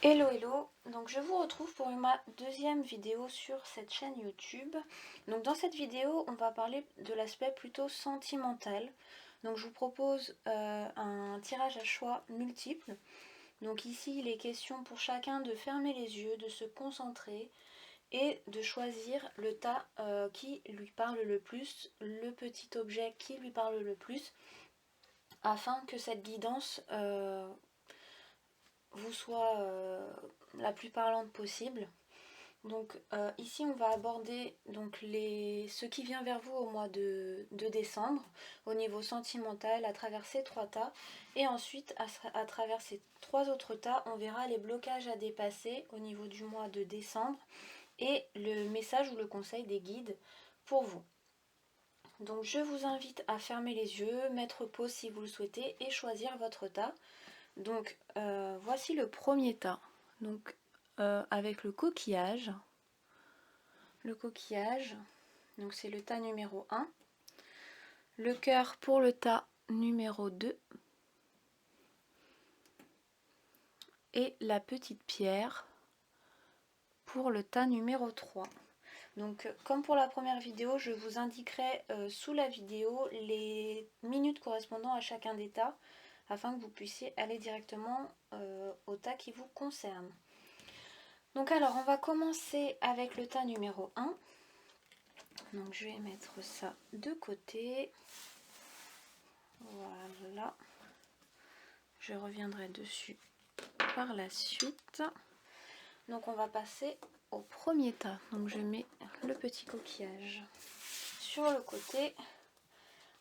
Hello hello, donc je vous retrouve pour ma deuxième vidéo sur cette chaîne YouTube. Donc dans cette vidéo on va parler de l'aspect plutôt sentimental. Donc je vous propose un tirage à choix multiple. Donc ici il est question pour chacun de fermer les yeux, de se concentrer et de choisir le tas qui lui parle le plus, le petit objet qui lui parle le plus, afin que cette guidance vous soit la plus parlante possible. Donc ici on va aborder donc ce qui vient vers vous au mois de décembre au niveau sentimental à travers ces trois tas, et ensuite à travers ces trois autres tas on verra les blocages à dépasser au niveau du mois de décembre et le message ou le conseil des guides pour vous. Donc je vous invite à fermer les yeux, mettre pause si vous le souhaitez et choisir votre tas. Donc voici le premier tas, donc avec le coquillage. Le coquillage, donc c'est le tas numéro 1. Le cœur pour le tas numéro 2. Et la petite pierre pour le tas numéro 3. Donc comme pour la première vidéo, je vous indiquerai sous la vidéo les minutes correspondant à chacun des tas, afin que vous puissiez aller directement au tas qui vous concerne. Donc alors on va commencer avec le tas numéro 1. Donc je vais mettre ça de côté. Voilà. Je reviendrai dessus par la suite. Donc on va passer au premier tas. Donc je mets le petit coquillage sur le côté.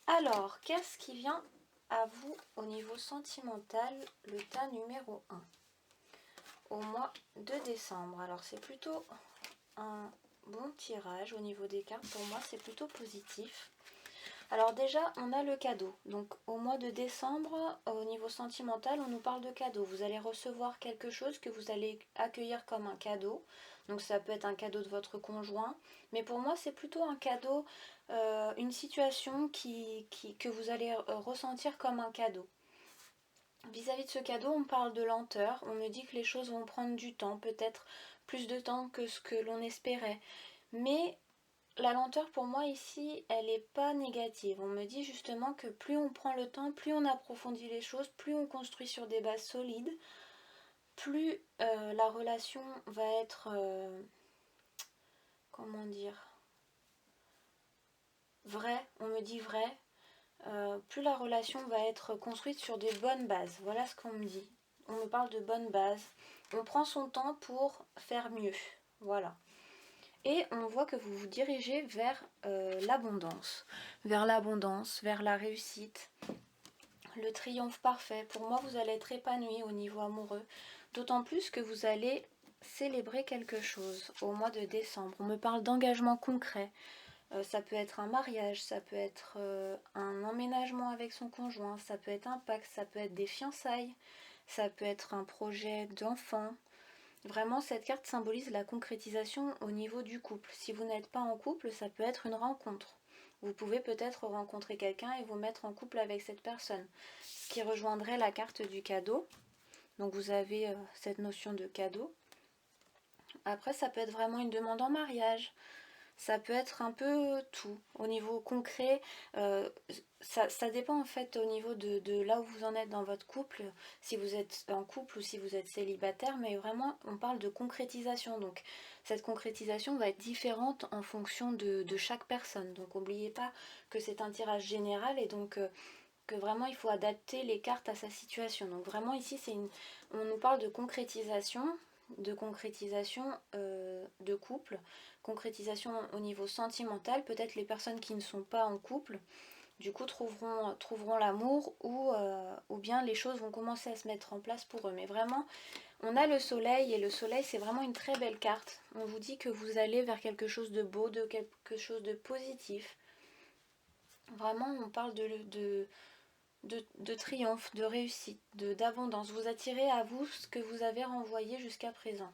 Alors, qu'est-ce qui vient à vous au niveau sentimental, le tas numéro 1 au mois de décembre? Alors c'est plutôt un bon tirage au niveau des cartes, pour moi c'est plutôt positif. Alors déjà on a le cadeau, donc au mois de décembre au niveau sentimental on nous parle de cadeau. Vous allez recevoir quelque chose que vous allez accueillir comme un cadeau, donc ça peut être un cadeau de votre conjoint, mais pour moi c'est plutôt un cadeau, une situation que vous allez ressentir comme un cadeau. Vis-à-vis de ce cadeau, on parle de lenteur, on me dit que les choses vont prendre du temps, peut-être plus de temps que ce que l'on espérait, mais la lenteur pour moi ici, elle n'est pas négative. On me dit justement que plus on prend le temps, plus on approfondit les choses, plus on construit sur des bases solides, plus la relation va être, comment dire, vraie, on me dit vraie, plus la relation va être construite sur des bonnes bases. Voilà ce qu'on me dit. On me parle de bonnes bases. On prend son temps pour faire mieux. Voilà. Et on voit que vous vous dirigez vers l'abondance, vers la réussite, le triomphe parfait. Pour moi, vous allez être épanoui au niveau amoureux, d'autant plus que vous allez célébrer quelque chose au mois de décembre. On me parle d'engagement concret. Ça peut être un mariage, ça peut être un emménagement avec son conjoint, ça peut être un pacte, ça peut être des fiançailles, ça peut être un projet d'enfant. Vraiment, cette carte symbolise la concrétisation au niveau du couple. Si vous n'êtes pas en couple, ça peut être une rencontre. Vous pouvez peut-être rencontrer quelqu'un et vous mettre en couple avec cette personne, ce qui rejoindrait la carte du cadeau. Donc vous avez cette notion de cadeau. Après, ça peut être vraiment une demande en mariage. Ça peut être un peu tout. Au niveau concret, ça dépend en fait au niveau de là où vous en êtes dans votre couple, si vous êtes en couple ou si vous êtes célibataire, mais vraiment on parle de concrétisation. Donc cette concrétisation va être différente en fonction de chaque personne. Donc n'oubliez pas que c'est un tirage général et donc que vraiment il faut adapter les cartes à sa situation. Donc vraiment ici on nous parle de concrétisation de couple, concrétisation au niveau sentimental. Peut-être les personnes qui ne sont pas en couple, du coup trouveront l'amour ou bien les choses vont commencer à se mettre en place pour eux. Mais vraiment, on a le soleil et le soleil c'est vraiment une très belle carte. On vous dit que vous allez vers quelque chose de beau, de quelque chose de positif. Vraiment, on parle de triomphe, de réussite, d'abondance. Vous attirez à vous ce que vous avez renvoyé jusqu'à présent.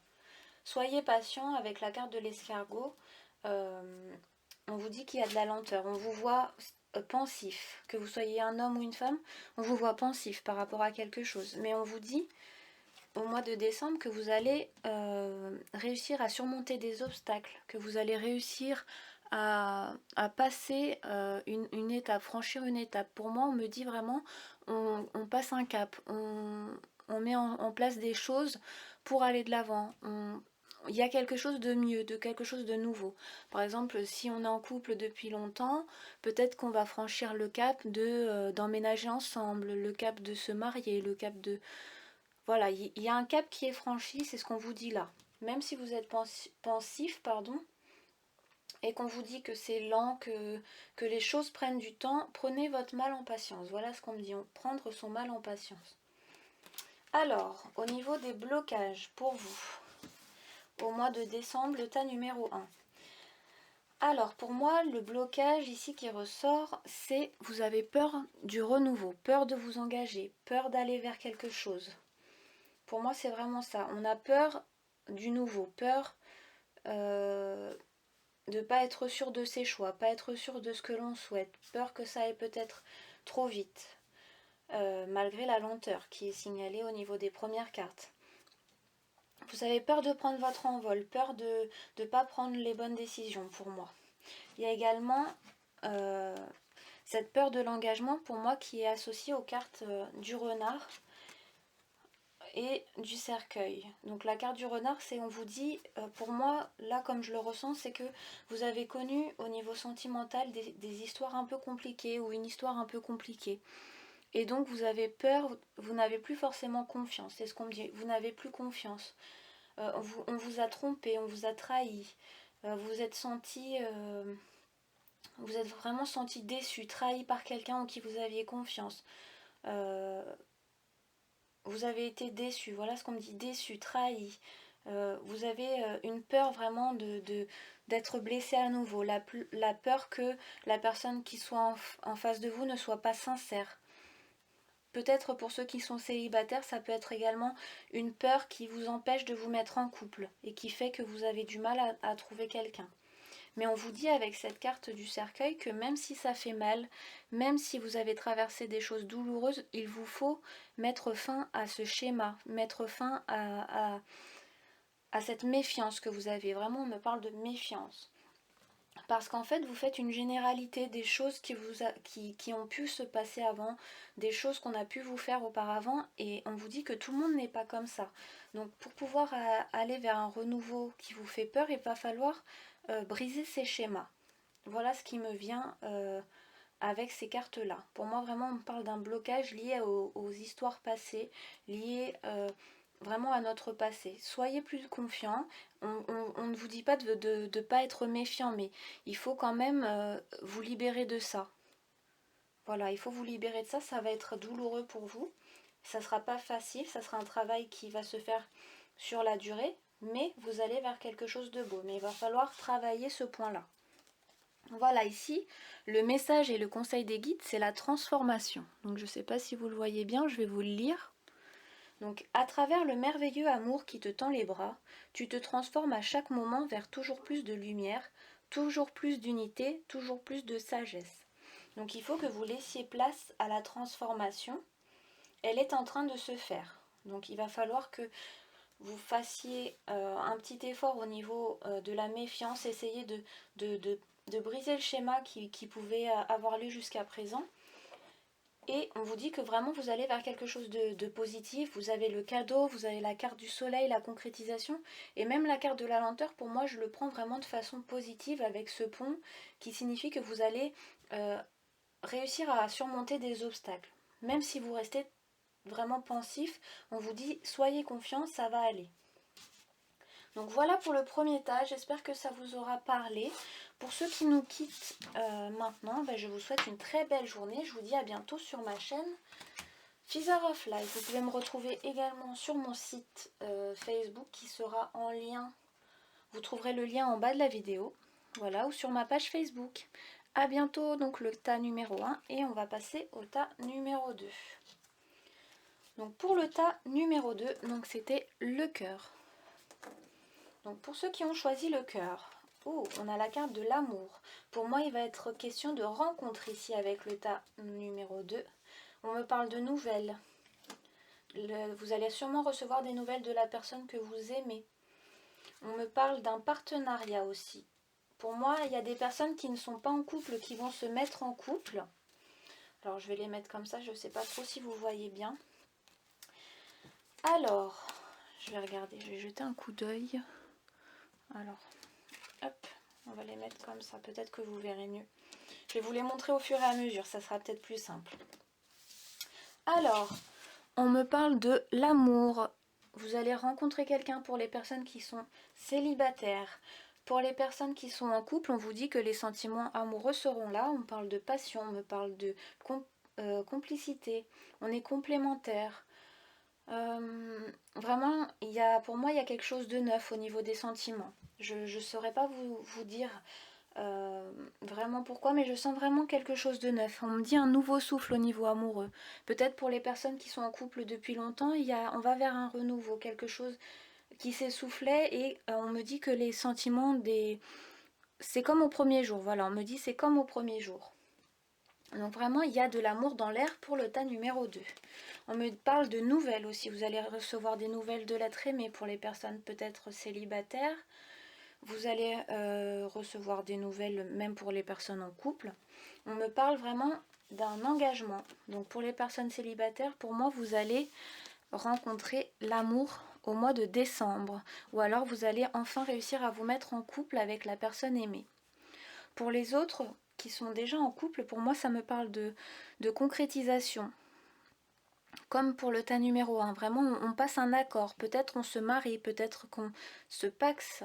Soyez patient avec la carte de l'escargot. On vous dit qu'il y a de la lenteur. On vous voit pensif. Que vous soyez un homme ou une femme, on vous voit pensif par rapport à quelque chose. Mais on vous dit au mois de décembre que vous allez réussir à surmonter des obstacles, que vous allez réussir à passer une étape, franchir une étape. Pour moi, on me dit vraiment, on passe un cap, on met en place des choses pour aller de l'avant. Il y a quelque chose de mieux, de quelque chose de nouveau. Par exemple, si on est en couple depuis longtemps, peut-être qu'on va franchir le cap d'emménager ensemble, le cap de se marier, le cap de... Voilà, il y a un cap qui est franchi, c'est ce qu'on vous dit là. Même si vous êtes pensif, pardon, et qu'on vous dit que c'est lent, que les choses prennent du temps, prenez votre mal en patience. Voilà ce qu'on me dit, prendre son mal en patience. Alors, au niveau des blocages pour vous, au mois de décembre, le tas numéro 1. Alors, pour moi, le blocage ici qui ressort, c'est vous avez peur du renouveau, peur de vous engager, peur d'aller vers quelque chose. Pour moi, c'est vraiment ça. On a peur du nouveau, peur de ne pas être sûr de ses choix, pas être sûr de ce que l'on souhaite, peur que ça aille peut-être trop vite, malgré la lenteur qui est signalée au niveau des premières cartes. Vous avez peur de prendre votre envol, peur de ne pas prendre les bonnes décisions pour moi. Il y a également cette peur de l'engagement pour moi qui est associée aux cartes du renard et du cercueil. Donc la carte du renard, c'est on vous dit, pour moi, là comme je le ressens, c'est que vous avez connu au niveau sentimental des histoires un peu compliquées ou une histoire un peu compliquée. Et donc vous avez peur, vous n'avez plus forcément confiance, c'est ce qu'on me dit, vous n'avez plus confiance. On vous a trompé, on vous a trahi, vous êtes senti... vous êtes vraiment senti déçu, trahi par quelqu'un en qui vous aviez confiance. Vous avez été déçu, voilà ce qu'on me dit, déçu, trahi. Vous avez une peur vraiment d'être blessé à nouveau, la peur que la personne qui soit en face de vous ne soit pas sincère. Peut-être pour ceux qui sont célibataires, ça peut être également une peur qui vous empêche de vous mettre en couple et qui fait que vous avez du mal à trouver quelqu'un. Mais on vous dit avec cette carte du cercueil que même si ça fait mal, même si vous avez traversé des choses douloureuses, il vous faut mettre fin à ce schéma, mettre fin à cette méfiance que vous avez. Vraiment, on me parle de méfiance. Parce qu'en fait, vous faites une généralité des choses qui ont pu se passer avant, des choses qu'on a pu vous faire auparavant, et on vous dit que tout le monde n'est pas comme ça. Donc pour pouvoir aller vers un renouveau qui vous fait peur, il va falloir briser ces schémas. Voilà ce qui me vient avec ces cartes-là. Pour moi, vraiment, on parle d'un blocage lié aux histoires passées, lié vraiment à notre passé. Soyez plus confiants. On ne vous dit pas de ne pas être méfiant, mais il faut quand même vous libérer de ça. Voilà, il faut vous libérer de ça. Ça va être douloureux pour vous. Ça ne sera pas facile. Ça sera un travail qui va se faire sur la durée, mais vous allez vers quelque chose de beau. Mais il va falloir travailler ce point-là. Voilà, ici, le message et le conseil des guides, c'est la transformation. Donc je ne sais pas si vous le voyez bien, je vais vous le lire. Donc, à travers le merveilleux amour qui te tend les bras, tu te transformes à chaque moment vers toujours plus de lumière, toujours plus d'unité, toujours plus de sagesse. Donc il faut que vous laissiez place à la transformation. Elle est en train de se faire. Donc il va falloir que vous fassiez un petit effort au niveau de la méfiance, essayez de briser le schéma qui pouvait avoir lieu jusqu'à présent. Et on vous dit que vraiment vous allez vers quelque chose de positif, vous avez le cadeau, vous avez la carte du soleil, la concrétisation, et même la carte de la lenteur, pour moi je le prends vraiment de façon positive avec ce pont qui signifie que vous allez réussir à surmonter des obstacles. Même si vous restez vraiment pensif, on vous dit soyez confiants, ça va aller. Donc voilà pour le premier tas, j'espère que ça vous aura parlé. Pour ceux qui nous quittent maintenant, je vous souhaite une très belle journée. Je vous dis à bientôt sur ma chaîne Feather of Life. Vous pouvez me retrouver également sur mon site Facebook qui sera en lien. Vous trouverez le lien en bas de la vidéo. Voilà, ou sur ma page Facebook. À bientôt, donc le tas numéro 1 et on va passer au tas numéro 2. Donc pour le tas numéro 2, donc c'était le cœur. Donc pour ceux qui ont choisi le cœur, on a la carte de l'amour. Pour moi, il va être question de rencontre ici avec le tas numéro 2. On me parle de nouvelles, Vous allez sûrement recevoir des nouvelles de la personne que vous aimez. On me parle d'un partenariat aussi. Pour moi, il y a des personnes qui ne sont pas en couple, qui vont se mettre en couple. Alors, je vais les mettre comme ça, je ne sais pas trop si vous voyez bien. Alors, je vais regarder, je vais jeter un coup d'œil. Alors, hop, on va les mettre comme ça, peut-être que vous verrez mieux. Je vais vous les montrer au fur et à mesure, ça sera peut-être plus simple. Alors, on me parle de l'amour. Vous allez rencontrer quelqu'un pour les personnes qui sont célibataires. Pour les personnes qui sont en couple, on vous dit que les sentiments amoureux seront là. On parle de passion, on me parle de complicité. On est complémentaires. Vraiment, pour moi, il y a quelque chose de neuf au niveau des sentiments. Je ne saurais pas vous dire vraiment pourquoi, mais je sens vraiment quelque chose de neuf. On me dit un nouveau souffle au niveau amoureux. Peut-être pour les personnes qui sont en couple depuis longtemps, on va vers un renouveau, quelque chose qui s'essoufflait et on me dit que les sentiments c'est comme au premier jour. Voilà, on me dit c'est comme au premier jour. Donc vraiment, il y a de l'amour dans l'air pour le tas numéro 2. On me parle de nouvelles aussi. Vous allez recevoir des nouvelles de l'être aimé pour les personnes peut-être célibataires. Vous allez recevoir des nouvelles même pour les personnes en couple. On me parle vraiment d'un engagement. Donc pour les personnes célibataires, pour moi, vous allez rencontrer l'amour au mois de décembre. Ou alors vous allez enfin réussir à vous mettre en couple avec la personne aimée. Pour les autres qui sont déjà en couple, pour moi, ça me parle de concrétisation. Comme pour le tas numéro 1, vraiment on passe un accord, peut-être on se marie, peut-être qu'on se paxe,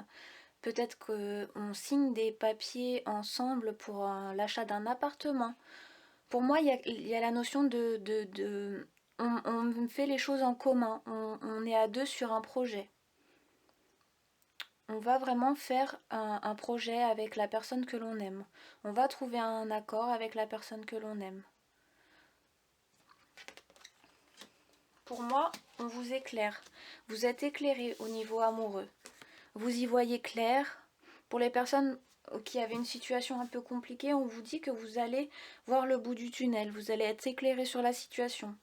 peut-être qu'on signe des papiers ensemble pour l'achat d'un appartement. Pour moi, il y a la notion on fait les choses en commun, on est à deux sur un projet. On va vraiment faire un projet avec la personne que l'on aime. On va trouver un accord avec la personne que l'on aime. Pour moi, on vous éclaire. Vous êtes éclairé au niveau amoureux. Vous y voyez clair. Pour les personnes qui avaient une situation un peu compliquée, on vous dit que vous allez voir le bout du tunnel. Vous allez être éclairé sur la situation.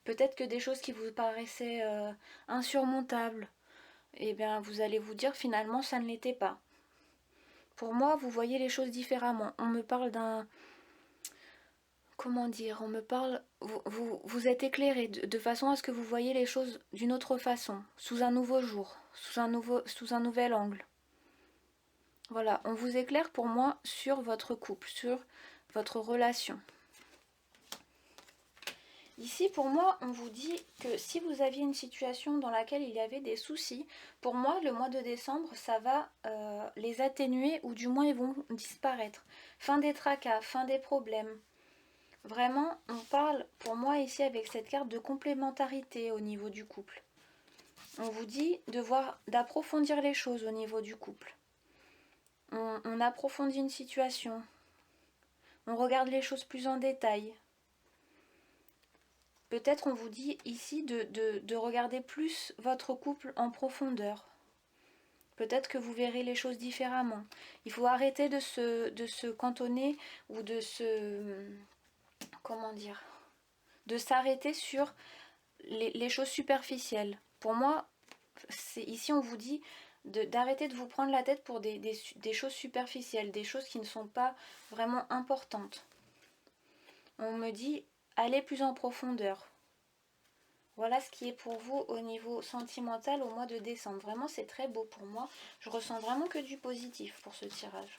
Peut-être que des choses qui vous paraissaient insurmontables, eh bien, vous allez vous dire finalement ça ne l'était pas. Pour moi, vous voyez les choses différemment. On me parle d'un... Comment dire? On me parle... Vous êtes éclairé de façon à ce que vous voyez les choses d'une autre façon, sous un nouveau jour, sous un nouvel angle. Voilà, on vous éclaire pour moi sur votre couple, sur votre relation. Ici, pour moi, on vous dit que si vous aviez une situation dans laquelle il y avait des soucis, pour moi, le mois de décembre, ça va les atténuer ou du moins ils vont disparaître. Fin des tracas, fin des problèmes. Vraiment, on parle pour moi ici avec cette carte de complémentarité au niveau du couple. On vous dit d'approfondir les choses au niveau du couple. On approfondit une situation. On regarde les choses plus en détail. Peut-être on vous dit ici de regarder plus votre couple en profondeur. Peut-être que vous verrez les choses différemment. Il faut arrêter de se cantonner ou comment dire, de s'arrêter sur les choses superficielles. Pour moi, ici on vous dit d'arrêter de vous prendre la tête pour des choses superficielles, des choses qui ne sont pas vraiment importantes. On me dit, allez plus en profondeur. Voilà ce qui est pour vous au niveau sentimental au mois de décembre. Vraiment, c'est très beau pour moi. Je ressens vraiment que du positif pour ce tirage.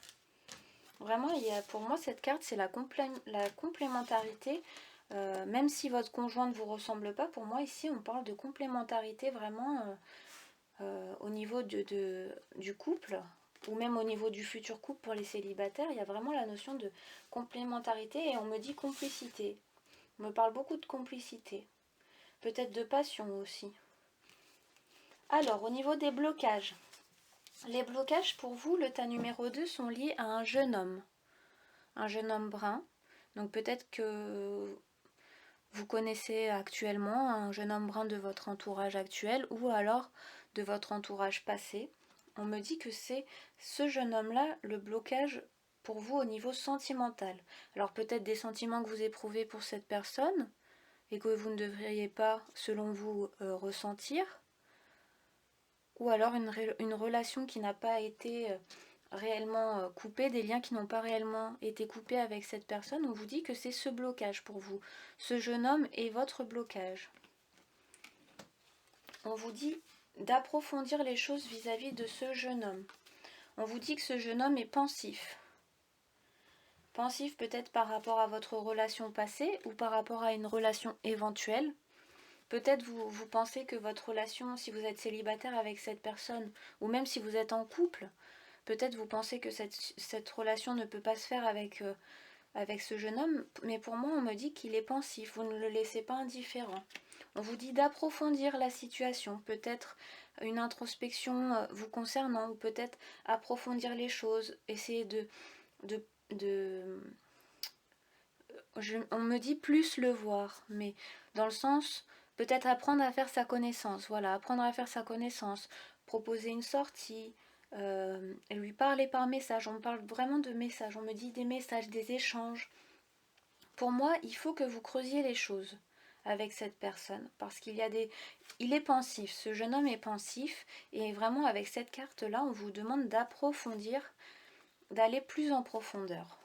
Vraiment, pour moi, cette carte, c'est la complémentarité. Même si votre conjoint ne vous ressemble pas, pour moi, ici, on parle de complémentarité vraiment au niveau du couple ou même au niveau du futur couple pour les célibataires. Il y a vraiment la notion de complémentarité et on me dit complicité. On me parle beaucoup de complicité. Peut-être de passion aussi. Alors, au niveau des blocages. Les blocages pour vous, le tas numéro 2, sont liés à un jeune homme. Un jeune homme brun. Donc peut-être que vous connaissez actuellement un jeune homme brun de votre entourage actuel ou alors de votre entourage passé. On me dit que c'est ce jeune homme-là le blocage pour vous au niveau sentimental. Alors peut-être des sentiments que vous éprouvez pour cette personne, et que vous ne devriez pas, selon vous, ressentir. Ou alors une relation qui n'a pas été réellement coupée, des liens qui n'ont pas réellement été coupés avec cette personne. On vous dit que c'est ce blocage pour vous. Ce jeune homme est votre blocage. On vous dit d'approfondir les choses vis-à-vis de ce jeune homme. On vous dit que ce jeune homme est pensif. Pensif peut-être par rapport à votre relation passée ou par rapport à une relation éventuelle. Peut-être vous pensez que votre relation, si vous êtes célibataire avec cette personne, ou même si vous êtes en couple, peut-être vous pensez que cette relation ne peut pas se faire avec ce jeune homme, mais pour moi on me dit qu'il est pensif, vous ne le laissez pas indifférent. On vous dit d'approfondir la situation, peut-être une introspection vous concernant, ou peut-être approfondir les choses, essayer on me dit plus le voir, mais dans le sens, peut-être apprendre à faire sa connaissance, voilà, apprendre à faire sa connaissance, proposer une sortie, lui parler par message, on me parle vraiment de messages, on me dit des messages, des échanges. Pour moi, il faut que vous creusiez les choses avec cette personne, parce qu'il est pensif, ce jeune homme est pensif, et vraiment avec cette carte-là, on vous demande d'approfondir, d'aller plus en profondeur.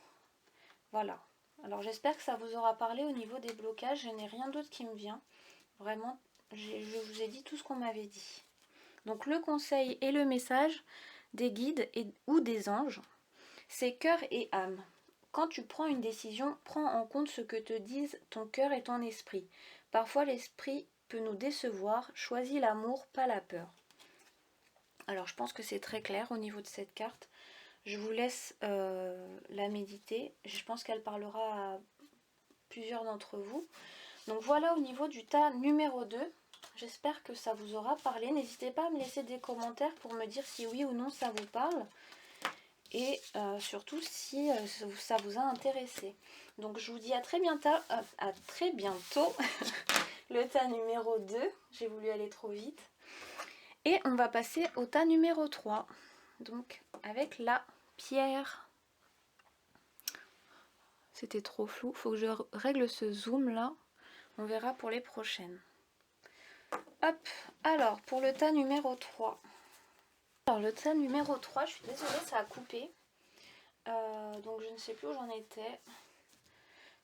Voilà. Alors j'espère que ça vous aura parlé au niveau des blocages. Je n'ai rien d'autre qui me vient. Vraiment, je vous ai dit tout ce qu'on m'avait dit. Donc le conseil et le message des guides ou des anges, c'est cœur et âme. Quand tu prends une décision, prends en compte ce que te disent ton cœur et ton esprit. Parfois l'esprit peut nous décevoir. Choisis l'amour, pas la peur. Alors je pense que c'est très clair au niveau de cette carte. Je vous laisse la méditer. Je pense qu'elle parlera à plusieurs d'entre vous. Donc voilà au niveau du tas numéro 2. J'espère que ça vous aura parlé. N'hésitez pas à me laisser des commentaires pour me dire si oui ou non ça vous parle. Et surtout si ça vous a intéressé. Donc je vous dis à très bientôt. Le tas numéro 2. J'ai voulu aller trop vite. Et on va passer au tas numéro 3. Donc avec la pierre. C'était trop flou. Faut que je règle ce zoom là. On verra pour les prochaines. Hop. Alors pour le tas numéro 3. Alors le tas numéro 3, je suis désolée, ça a coupé. Donc je ne sais plus où j'en étais.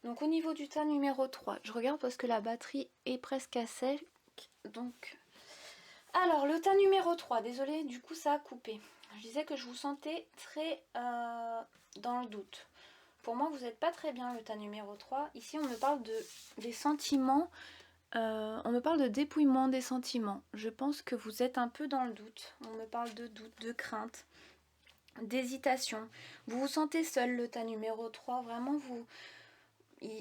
Donc au niveau du tas numéro 3, je regarde parce que la batterie est presque à sec. Donc. Alors le tas numéro 3, désolée, du coup ça a coupé. Je disais que je vous sentais très dans le doute. Pour moi, vous n'êtes pas très bien le tas numéro 3. Ici, on me parle des sentiments. On me parle de dépouillement des sentiments. Je pense que vous êtes un peu dans le doute. On me parle de doute, de crainte, d'hésitation. Vous vous sentez seul, le tas numéro 3. Vraiment,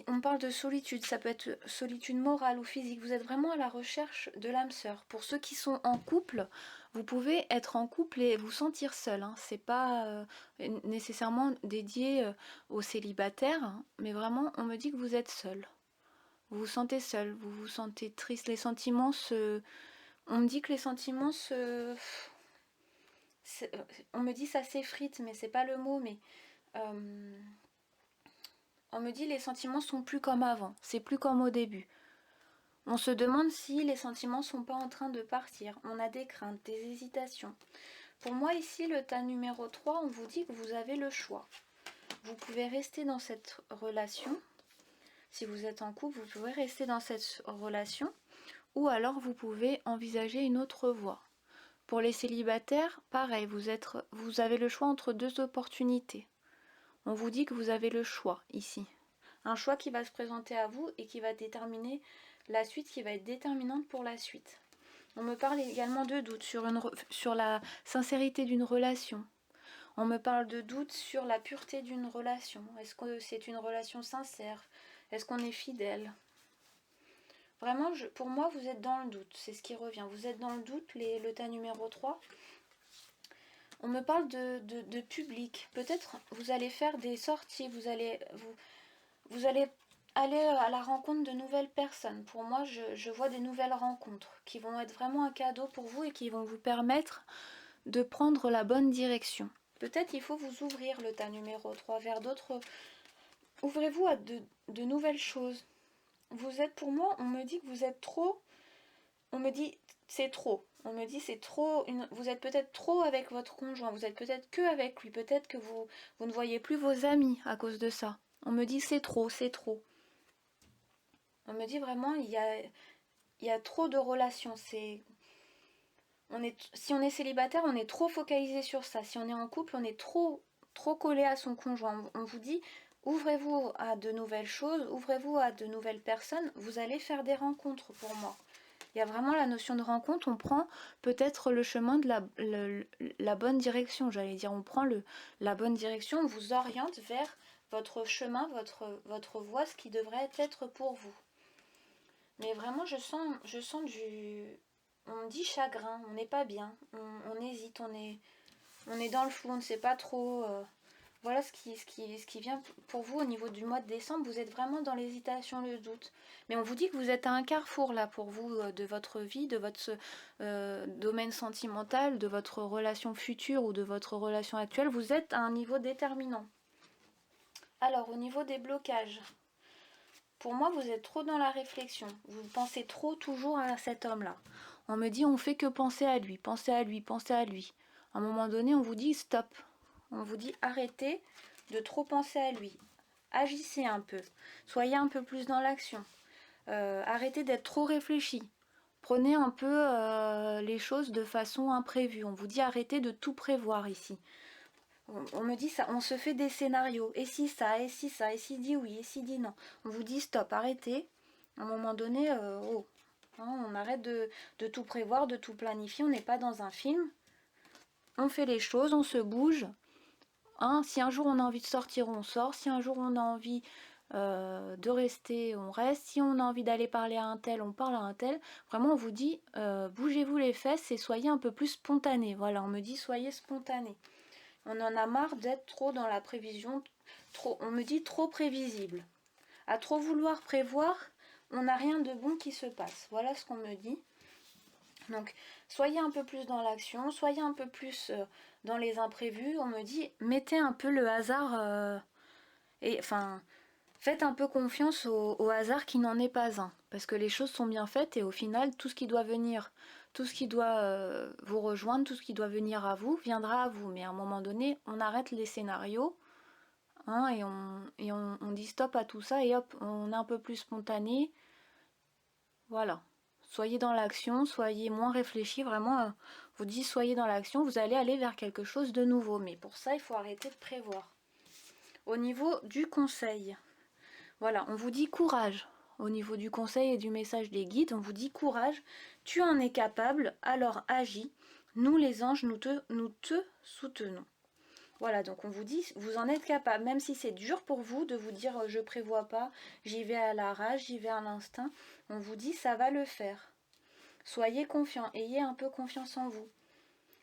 on me parle de solitude. Ça peut être solitude morale ou physique. Vous êtes vraiment à la recherche de l'âme sœur. Pour ceux qui sont en couple, vous pouvez être en couple et vous sentir seul. Hein. C'est pas nécessairement dédié aux célibataires, hein, mais vraiment, on me dit que vous êtes seul. Vous vous sentez seul, vous vous sentez triste. Les sentiments se... On me dit que les sentiments se... On me dit ça s'effrite, mais c'est pas le mot, mais... On me dit les sentiments sont plus comme avant, c'est plus comme au début. On se demande si les sentiments sont pas en train de partir. On a des craintes, des hésitations. Pour moi ici, le tas numéro 3, on vous dit que vous avez le choix. Vous pouvez rester dans cette relation. Si vous êtes en couple, vous pouvez rester dans cette relation. Ou alors vous pouvez envisager une autre voie. Pour les célibataires, pareil, vous avez le choix entre deux opportunités. On vous dit que vous avez le choix ici. Un choix qui va se présenter à vous et qui va déterminer la suite, qui va être déterminante pour la suite. On me parle également de doute sur la sincérité d'une relation. On me parle de doute sur la pureté d'une relation. Est-ce que c'est une relation sincère? Est-ce qu'on est fidèle? Vraiment, pour moi, vous êtes dans le doute. C'est ce qui revient. Vous êtes dans le doute, le tas numéro 3. On me parle de public. Peut-être vous allez faire des sorties. Vous allez aller à la rencontre de nouvelles personnes. Pour moi, je vois des nouvelles rencontres qui vont être vraiment un cadeau pour vous et qui vont vous permettre de prendre la bonne direction. Peut-être il faut vous ouvrir le tas numéro 3 vers d'autres... Ouvrez-vous à de nouvelles choses. vous êtes pour moi, on me dit que vous êtes trop, on me dit c'est trop. On me dit c'est trop, vous êtes peut-être trop avec votre conjoint, vous êtes peut-être que avec lui, peut-être que vous ne voyez plus vos amis à cause de ça. On me dit c'est trop, c'est trop. On me dit vraiment il y a trop de relations. Si on est célibataire, on est trop focalisé sur ça. Si on est en couple, on est trop collé à son conjoint. On vous dit ouvrez-vous à de nouvelles choses, ouvrez-vous à de nouvelles personnes. Vous allez faire des rencontres pour moi. Il y a vraiment la notion de rencontre, on prend peut-être le chemin de la bonne direction, j'allais dire, on prend la bonne direction, on vous oriente vers votre chemin, votre voie, ce qui devrait être pour vous. Mais vraiment, je sens on me dit chagrin, on n'est pas bien, on hésite, on est dans le flou, on ne sait pas trop... Voilà ce qui vient pour vous au niveau du mois de décembre. Vous êtes vraiment dans l'hésitation, le doute. Mais on vous dit que vous êtes à un carrefour là pour vous de votre vie, de votre domaine sentimental, de votre relation future ou de votre relation actuelle. Vous êtes à un niveau déterminant. Alors au niveau des blocages, pour moi vous êtes trop dans la réflexion. Vous pensez trop toujours à cet homme-là. On me dit on fait que penser à lui, penser à lui, penser à lui. À un moment donné on vous dit stop. On vous dit arrêtez de trop penser à lui. Agissez un peu. Soyez un peu plus dans l'action. Arrêtez d'être trop réfléchi. Prenez un peu les choses de façon imprévue. On vous dit arrêtez de tout prévoir ici. On me dit ça, on se fait des scénarios. Et si ça, et si ça, et si dit oui, et si dit non. On vous dit stop, arrêtez. À un moment donné, oh, hein, on arrête de tout prévoir, de tout planifier. On n'est pas dans un film. On fait les choses, on se bouge. Hein, si un jour on a envie de sortir, on sort. Si un jour on a envie de rester, on reste. Si on a envie d'aller parler à un tel, on parle à un tel. Vraiment, on vous dit, bougez-vous les fesses et soyez un peu plus spontané. Voilà, on me dit, soyez spontané. On en a marre d'être trop dans la prévision, on me dit trop prévisible. À trop vouloir prévoir, on n'a rien de bon qui se passe. Voilà ce qu'on me dit. Donc, soyez un peu plus dans l'action, soyez un peu plus dans les imprévus. On me dit, mettez un peu le hasard, faites un peu confiance au hasard qui n'en est pas un. Parce que les choses sont bien faites et au final, tout ce qui doit venir, tout ce qui doit vous rejoindre, tout ce qui doit venir à vous, viendra à vous. Mais à un moment donné, on arrête les scénarios, hein, et on dit stop à tout ça et hop, on est un peu plus spontané. Voilà. Soyez dans l'action, soyez moins réfléchi, vraiment, vous dites soyez dans l'action, vous allez aller vers quelque chose de nouveau. Mais pour ça, il faut arrêter de prévoir. Au niveau du conseil, voilà, on vous dit courage. Au niveau du conseil et du message des guides, on vous dit courage, tu en es capable, alors agis. Nous les anges, nous te soutenons. Voilà, donc on vous dit, vous en êtes capable, même si c'est dur pour vous de vous dire je prévois pas, j'y vais à la rage, j'y vais à l'instinct, on vous dit ça va le faire. Soyez confiants, ayez un peu confiance en vous.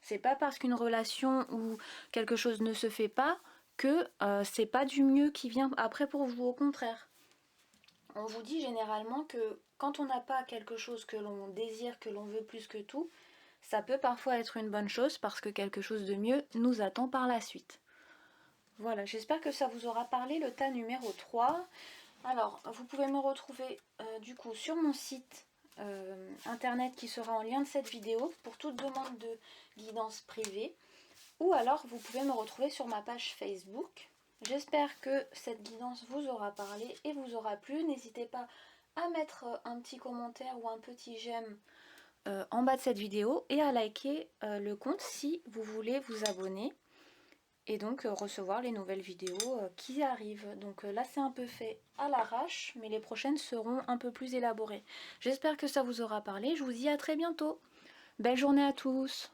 C'est pas parce qu'une relation ou quelque chose ne se fait pas que c'est pas du mieux qui vient après pour vous, au contraire. On vous dit généralement que quand on n'a pas quelque chose que l'on désire, que l'on veut plus que tout, ça peut parfois être une bonne chose parce que quelque chose de mieux nous attend par la suite. Voilà, j'espère que ça vous aura parlé, le tas numéro 3. Alors, vous pouvez me retrouver du coup sur mon site internet qui sera en lien de cette vidéo pour toute demande de guidance privée. Ou alors, vous pouvez me retrouver sur ma page Facebook. J'espère que cette guidance vous aura parlé et vous aura plu. N'hésitez pas à mettre un petit commentaire ou un petit j'aime en bas de cette vidéo et à liker le compte si vous voulez vous abonner et donc recevoir les nouvelles vidéos qui arrivent. Donc là c'est un peu fait à l'arrache, mais les prochaines seront un peu plus élaborées. J'espère que ça vous aura parlé, je vous dis à très bientôt. Belle journée à tous.